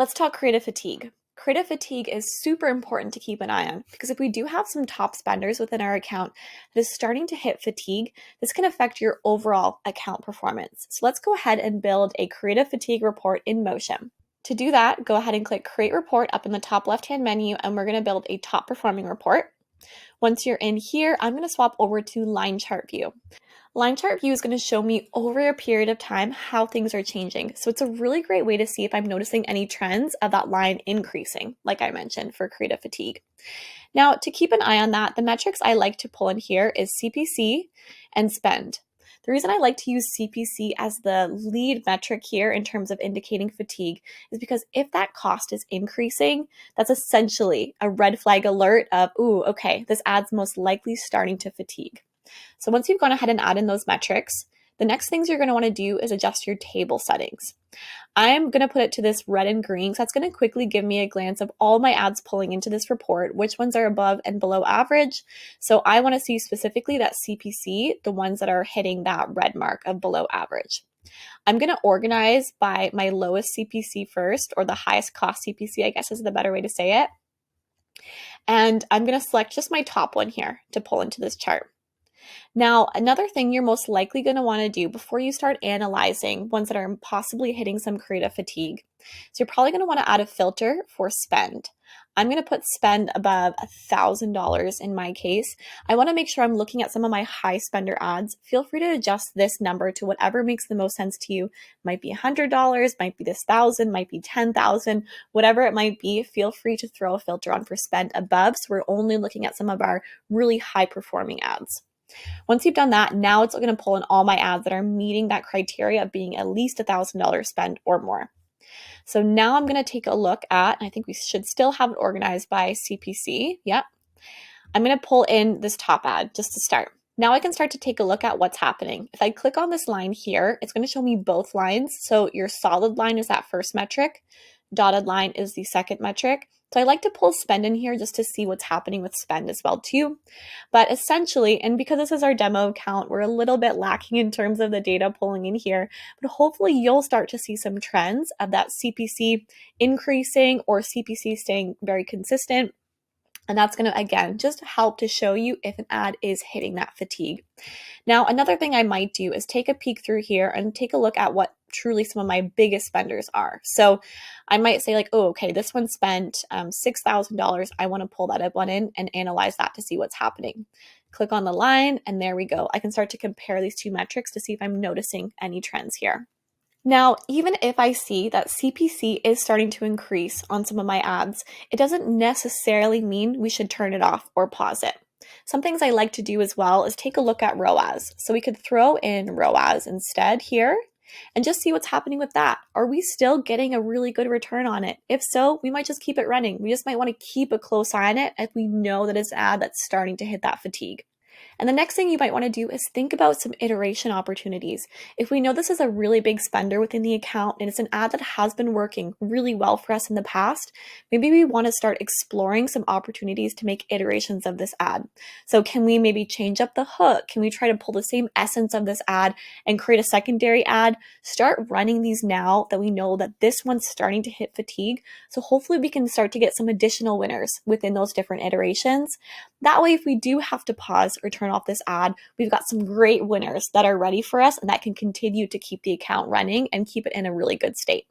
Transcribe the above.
Let's talk creative fatigue. Creative fatigue is super important to keep an eye on because if we do have some top spenders within our account that is starting to hit fatigue, this can affect your overall account performance. So let's go ahead and build a creative fatigue report in Motion. To do that, go ahead and click Create Report up in the top left-hand menu, and we're going to build a top performing report. Once you're in here, I'm going to swap over to Line Chart View. Line chart view is going to show me over a period of time how things are changing. So it's a really great way to see if I'm noticing any trends of that line increasing, like I mentioned for creative fatigue. Now, to keep an eye on that, the metrics I like to pull in here is CPC and spend. The reason I like to use CPC as the lead metric here in terms of indicating fatigue is because if that cost is increasing, that's essentially a red flag alert of, ooh, okay, this ad's most likely starting to fatigue. So once you've gone ahead and added in those metrics, the next things you're going to want to do is adjust your table settings. I'm going to put it to this red and green, so that's going to quickly give me a glance of all my ads pulling into this report, which ones are above and below average. So I want to see specifically that CPC, the ones that are hitting that red mark of below average. I'm going to organize by my lowest CPC first, or the highest cost CPC, I guess is the better way to say it. And I'm going to select just my top one here to pull into this chart. Now, another thing you're most likely going to want to do before you start analyzing ones that are possibly hitting some creative fatigue. So you're probably going to want to add a filter for spend. I'm going to put spend above $1,000 in my case. I want to make sure I'm looking at some of my high spender ads. Feel free to adjust this number to whatever makes the most sense to you. Might be $100, might be this $1,000, might be $10,000, whatever it might be. Feel free to throw a filter on for spend above, so we're only looking at some of our really high performing ads. Once you've done that, now it's going to pull in all my ads that are meeting that criteria of being at least $1,000 spend or more. So now I'm going to take a look at, I think we should still have it organized by CPC. Yep. I'm going to pull in this top ad just to start. Now I can start to take a look at what's happening. If I click on this line here, it's going to show me both lines. So your solid line is that first metric. Dotted line is the second metric. So I like to pull spend in here just to see what's happening with spend as well too. But essentially, and because this is our demo account, we're a little bit lacking in terms of the data pulling in here, but hopefully you'll start to see some trends of that CPC increasing or CPC staying very consistent. And that's going to, again, just help to show you if an ad is hitting that fatigue. Now, another thing I might do is take a peek through here and take a look at what truly some of my biggest spenders are. So I might say like, oh, okay, this one spent $6,000. I want to pull that one in and analyze that to see what's happening. Click on the line and there we go. I can start to compare these two metrics to see if I'm noticing any trends here. Now, even if I see that CPC is starting to increase on some of my ads, it doesn't necessarily mean we should turn it off or pause it. Some things I like to do as well is take a look at ROAS. So we could throw in ROAS instead here and just see what's happening with that. Are we still getting a really good return on it? If so, we might just keep it running. We just might want to keep a close eye on it if we know that it's an ad that's starting to hit that fatigue. And the next thing you might want to do is think about some iteration opportunities. If we know this is a really big spender within the account and it's an ad that has been working really well for us in the past, maybe we want to start exploring some opportunities to make iterations of this ad. So can we maybe change up the hook? Can we try to pull the same essence of this ad and create a secondary ad? Start running these now that we know that this one's starting to hit fatigue. So hopefully we can start to get some additional winners within those different iterations. That way, if we do have to pause or turn off this ad, we've got some great winners that are ready for us and that can continue to keep the account running and keep it in a really good state.